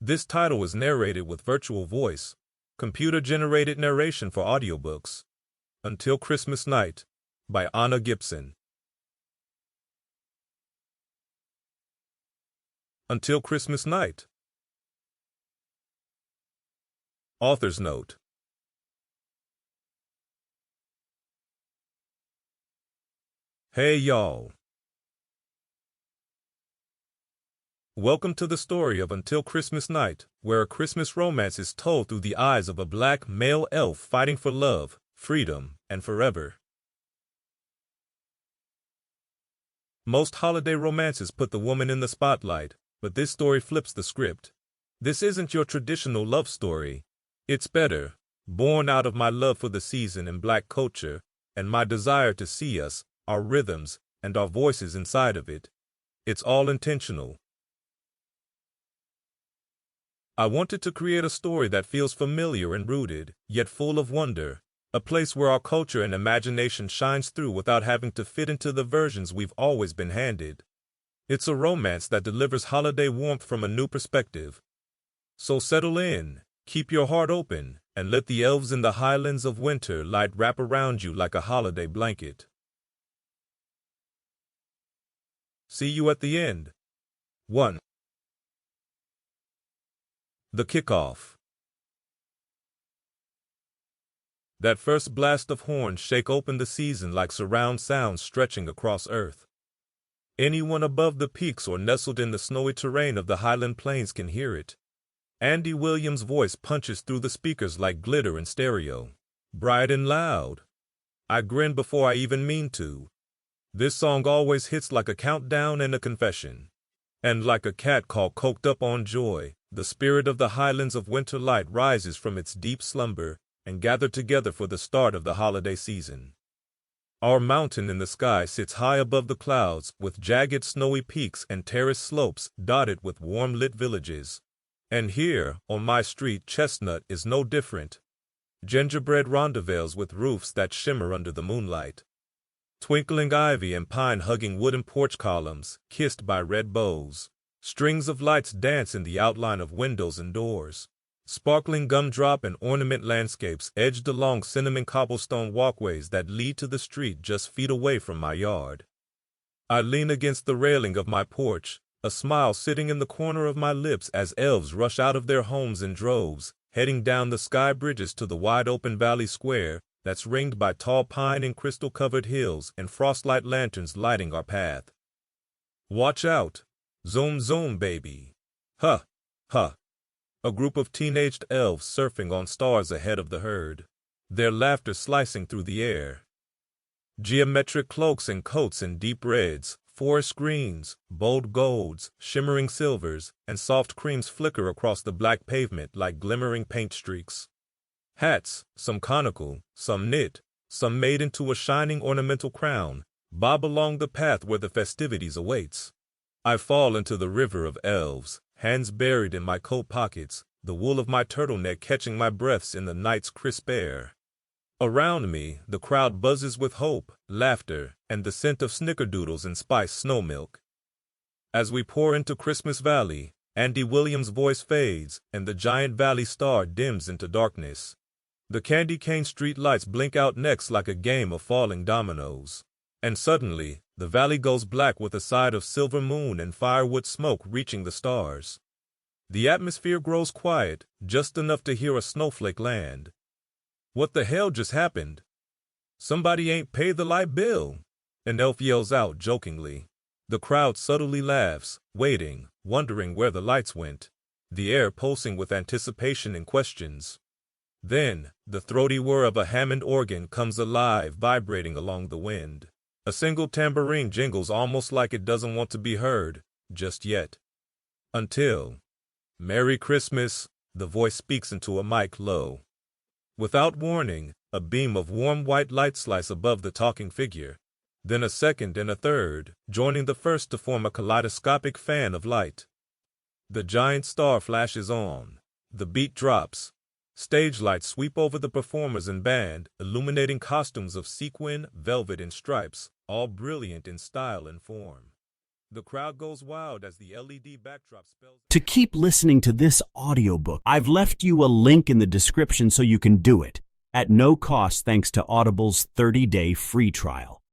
This title is narrated with virtual voice, computer-generated narration for audiobooks. Until Christmas Night, by Gibson. Until Christmas Night. Author's Note. Hey y'all. Welcome to the story of Until Christmas Night, where a Christmas romance is told through the eyes of a black male elf fighting for love, freedom, and forever. Most holiday romances put the woman in the spotlight, but this story flips the script. This isn't your traditional love story. It's better, born out of my love for the season and black culture, and my desire to see us, our rhythms, and our voices inside of it. It's all intentional. I wanted to create a story that feels familiar and rooted, yet full of wonder, a place where our culture and imagination shines through without having to fit into the versions we've always been handed. It's a romance that delivers holiday warmth from a new perspective. So settle in, keep your heart open, and let the elves in the highlands of winter light wrap around you like a holiday blanket. See you at the end. 1. The Kickoff. That first blast of horns shake open the season like surround sounds stretching across Earth. Anyone above the peaks or nestled in the snowy terrain of the highland plains can hear it. Andy Williams' voice punches through the speakers like glitter in stereo. Bright and loud. I grin before I even mean to. This song always hits like a countdown and a confession. And like a cat call coked up on joy, the spirit of the highlands of winter light rises from its deep slumber and gathered together for the start of the holiday season. Our mountain in the sky sits high above the clouds, with jagged snowy peaks and terraced slopes dotted with warm-lit villages. And here, on my street, Chestnut is no different. Gingerbread rendezvous with roofs that shimmer under the moonlight. Twinkling ivy and pine hugging wooden porch columns, kissed by red bows. Strings of lights dance in the outline of windows and doors. Sparkling gumdrop and ornament landscapes edged along cinnamon cobblestone walkways that lead to the street just feet away from my yard. I lean against the railing of my porch, a smile sitting in the corner of my lips as elves rush out of their homes in droves, heading down the sky bridges to the wide-open valley square that's ringed by tall pine and crystal-covered hills and frostlight lanterns lighting our path. Watch out! Zoom zoom, baby. Huh, huh. A group of teenaged elves surfing on stars ahead of the herd, their laughter slicing through the air. Geometric cloaks and coats in deep reds, forest greens, bold golds, shimmering silvers, and soft creams flicker across the black pavement like glimmering paint streaks. Hats, some conical, some knit, some made into a shining ornamental crown, bob along the path where the festivities awaits. I fall into the river of elves, hands buried in my coat pockets, the wool of my turtleneck catching my breaths in the night's crisp air. Around me, the crowd buzzes with hope, laughter, and the scent of snickerdoodles and spiced snow milk. As we pour into Christmas Valley, Andy Williams' voice fades, and the giant valley star dims into darkness. The candy cane street lights blink out next like a game of falling dominoes. And suddenly, the valley goes black with a side of silver moon and firewood smoke reaching the stars. The atmosphere grows quiet, just enough to hear a snowflake land. What the hell just happened? Somebody ain't paid the light bill, an elf yells out jokingly. The crowd subtly laughs, waiting, wondering where the lights went, the air pulsing with anticipation and questions. Then, the throaty whir of a Hammond organ comes alive, vibrating along the wind. A single tambourine jingles almost like it doesn't want to be heard, just yet. Until. Merry Christmas, the voice speaks into a mic low. Without warning, a beam of warm white light slices above the talking figure. Then a second and a third, joining the first to form a kaleidoscopic fan of light. The giant star flashes on. The beat drops. Stage lights sweep over the performers and band, illuminating costumes of sequin, velvet, and stripes, all brilliant in style and form. The crowd goes wild as the LED backdrop spells. To keep listening to this audiobook, I've left you a link in the description so you can do it at no cost thanks to Audible's 30-day free trial.